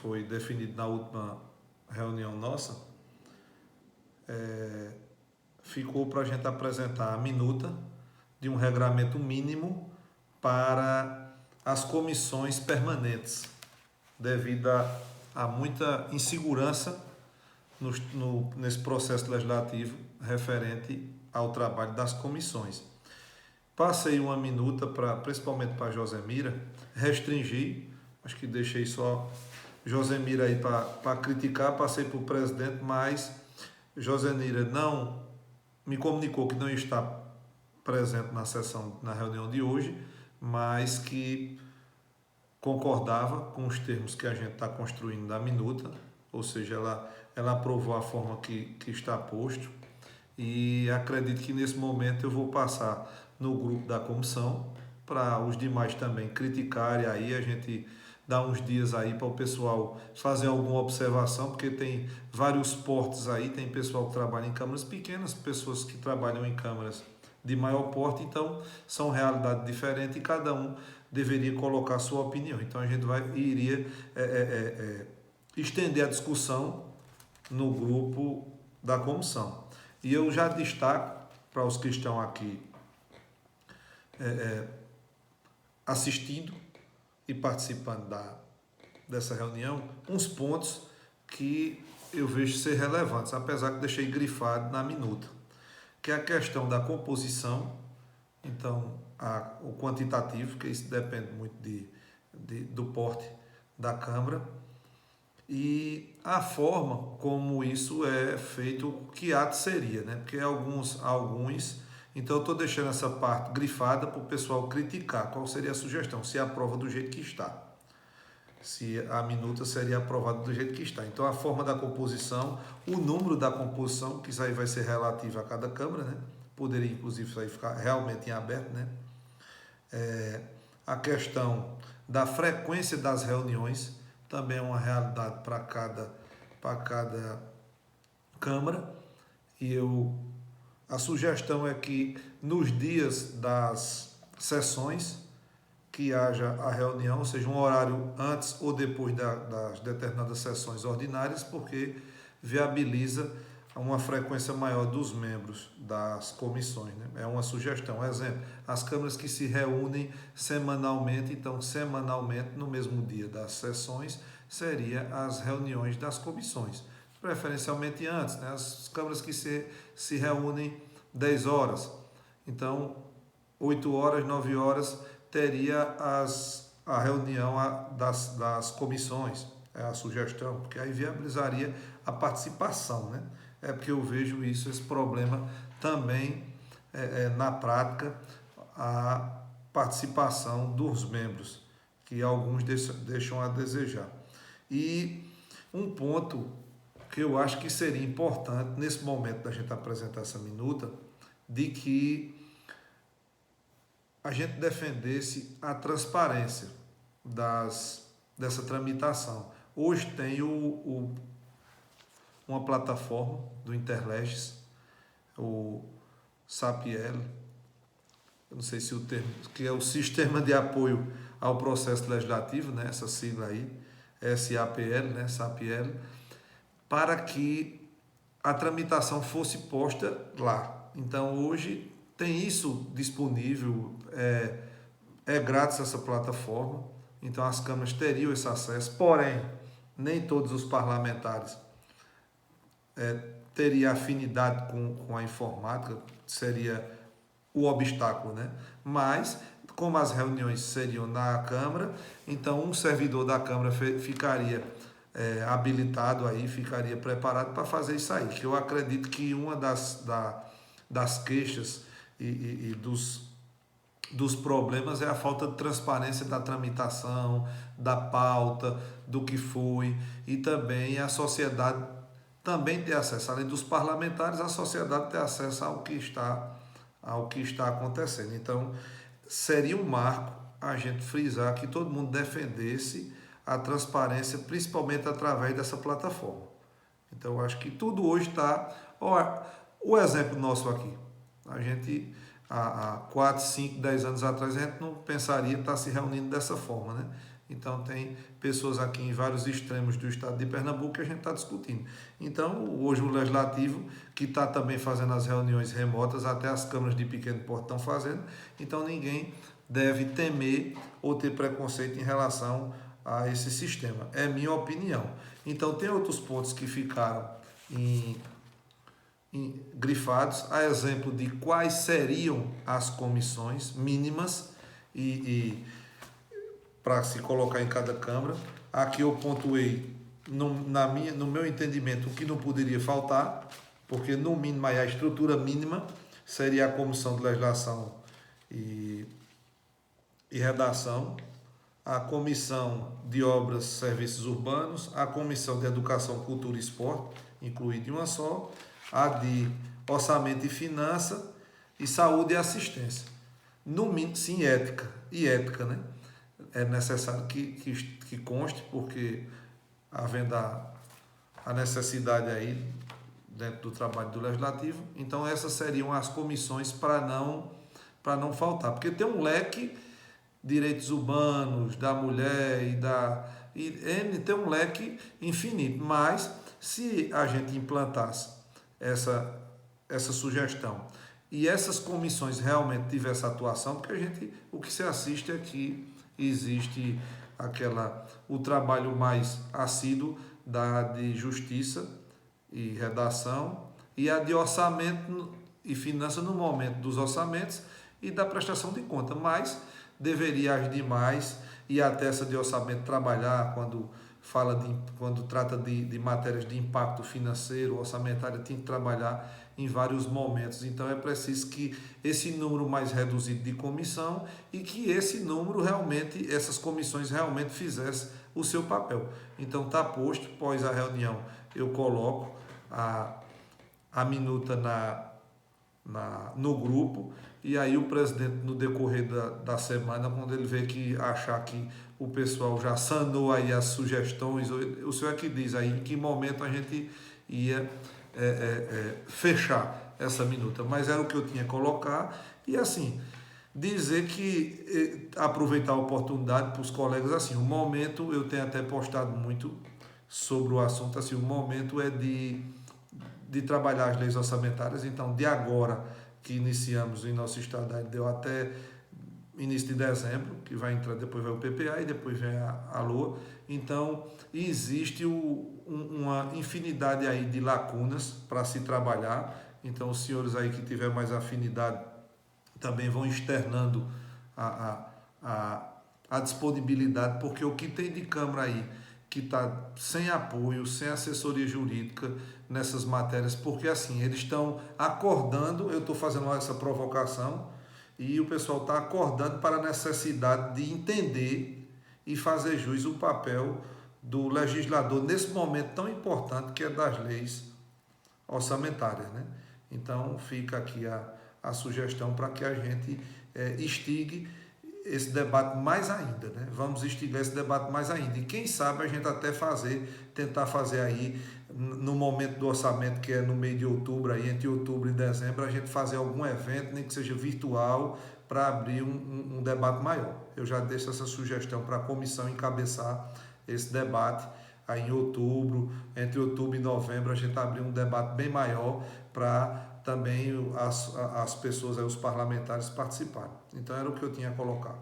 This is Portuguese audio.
foi definido na última reunião nossa, ficou para a gente apresentar a minuta de um regramento mínimo para as comissões permanentes, devido a muita insegurança nesse processo legislativo referente ao trabalho das comissões. Passei uma minuta, principalmente para a Josemira, restringi, acho que deixei só Josemira aí para criticar, passei para o presidente, mas Josemira não me comunicou que não está presente na reunião de hoje, mas que concordava com os termos que a gente está construindo da minuta, ou seja, ela aprovou a forma que está posto, e acredito que nesse momento eu vou passar no grupo da comissão para os demais também criticarem, aí a gente dá uns dias aí para o pessoal fazer alguma observação, porque tem vários portes aí, tem pessoal que trabalha em câmaras pequenas, pessoas que trabalham em câmaras de maior porte, então são realidades diferentes e cada um deveria colocar sua opinião. Então a gente iria estender a discussão no grupo da comissão. E eu já destaco para os que estão aqui assistindo e participando dessa reunião, uns pontos que eu vejo ser relevantes, apesar que deixei grifado na minuta, que é a questão da composição, então o quantitativo, que isso depende muito do porte da Câmara, e a forma como isso é feito, que ato seria, né? Porque alguns, então eu estou deixando essa parte grifada para o pessoal criticar. Qual seria a sugestão? Se aprova do jeito que está. Se a minuta seria aprovada do jeito que está. Então a forma da composição, o número da composição, que isso aí vai ser relativo a cada Câmara, né? Poderia inclusive isso aí ficar realmente em aberto, né? A questão da frequência das reuniões, também é uma realidade para cada Câmara, e a sugestão é que nos dias das sessões que haja a reunião, ou seja, um horário antes ou depois das determinadas sessões ordinárias, porque viabiliza uma frequência maior dos membros das comissões, né? É uma sugestão. Exemplo, as câmaras que se reúnem semanalmente, então semanalmente no mesmo dia das sessões seria as reuniões das comissões, preferencialmente antes, né? As câmaras que se reúnem 10 horas, então 8 horas, 9 horas teria a reunião das comissões, é a sugestão, porque aí viabilizaria a participação, né? É porque eu vejo esse problema também na prática, a participação dos membros, que alguns deixam a desejar. E um ponto que eu acho que seria importante nesse momento da gente apresentar essa minuta, de que a gente defendesse a transparência dessa tramitação. Hoje tem uma plataforma do Interleges, o SAPL, eu não sei se o termo, que é o Sistema de Apoio ao Processo Legislativo, né, essa sigla aí, SAPL, né, SAPL, para que a tramitação fosse posta lá. Então, hoje tem isso disponível, é grátis essa plataforma, então as câmaras teriam esse acesso, porém, nem todos os parlamentares teria afinidade com a informática, seria o obstáculo, né? Mas, como as reuniões seriam na Câmara, então um servidor da Câmara ficaria habilitado aí, ficaria preparado para fazer isso aí, que eu acredito que uma das queixas e dos problemas é a falta de transparência da tramitação, da pauta, do que foi, e também a sociedade também ter acesso, além dos parlamentares, a sociedade ter acesso ao que está acontecendo. Então, seria um marco a gente frisar que todo mundo defendesse a transparência, principalmente através dessa plataforma. Então, eu acho que tudo hoje está... O exemplo nosso aqui, a gente, há 4, 5, 10 anos atrás, a gente não pensaria estar se reunindo dessa forma, né? Então tem pessoas aqui em vários extremos do estado de Pernambuco que a gente está discutindo. Então hoje o Legislativo, que está também fazendo as reuniões remotas, até as câmaras de pequeno porte estão fazendo, então ninguém deve temer ou ter preconceito em relação a esse sistema. É minha opinião. Então tem outros pontos que ficaram em grifados, a exemplo de quais seriam as comissões mínimas e para se colocar em cada Câmara. Aqui eu pontuei, no meu entendimento, o que não poderia faltar, porque no mínimo a estrutura mínima seria a Comissão de Legislação e Redação, a Comissão de Obras e Serviços Urbanos, a Comissão de Educação, Cultura e Esporte, incluída em uma só, a de Orçamento e Finança e Saúde e Assistência. No mínimo, sim, ética, né? É necessário que conste, porque havendo a necessidade aí dentro do trabalho do Legislativo, então essas seriam as comissões para não faltar, porque tem um leque direitos urbanos da mulher tem um leque infinito, mas se a gente implantasse essa sugestão e essas comissões realmente tivessem atuação, porque o que se assiste é que existe o trabalho mais assíduo da de justiça e redação e a de orçamento e finanças no momento dos orçamentos e da prestação de conta, mas deveria as demais e até essa de orçamento trabalhar quando trata de matérias de impacto financeiro, orçamentário, tem que trabalhar em vários momentos. Então é preciso que esse número mais reduzido de comissão e que esse número realmente, essas comissões realmente fizessem o seu papel. Então está posto, após a reunião eu coloco a minuta no grupo, e aí o presidente, no decorrer da semana, quando ele vê que achar que o pessoal já sanou aí as sugestões, o senhor é que diz aí em que momento a gente ia fechar essa minuta, mas era o que eu tinha que colocar, e assim, dizer que, aproveitar a oportunidade para os colegas, assim, o momento, eu tenho até postado muito sobre o assunto, assim, o momento é de trabalhar as leis orçamentárias. Então, de agora que iniciamos em nosso estado, aí deu até início de dezembro, que vai entrar, depois vai o PPA e depois vem a LOA. Então, existe uma infinidade aí de lacunas para se trabalhar. Então, os senhores aí que tiver mais afinidade também vão externando a disponibilidade, porque o que tem de Câmara aí que está sem apoio, sem assessoria jurídica nessas matérias, porque assim, eles estão acordando, eu estou fazendo essa provocação, e o pessoal está acordando para a necessidade de entender e fazer jus o papel do legislador nesse momento tão importante que é das leis orçamentárias, né? Então fica aqui a sugestão para que a gente instigue esse debate mais ainda, né? Vamos instigar esse debate mais ainda. E quem sabe a gente até tentar fazer aí, no momento do orçamento, que é no mês de outubro, aí, entre outubro e dezembro, a gente fazer algum evento, nem que seja virtual, para abrir um debate maior. Eu já deixo essa sugestão para a comissão encabeçar esse debate aí em outubro, entre outubro e novembro, a gente abrir um debate bem maior para também as pessoas, os parlamentares participarem. Então era o que eu tinha a colocar.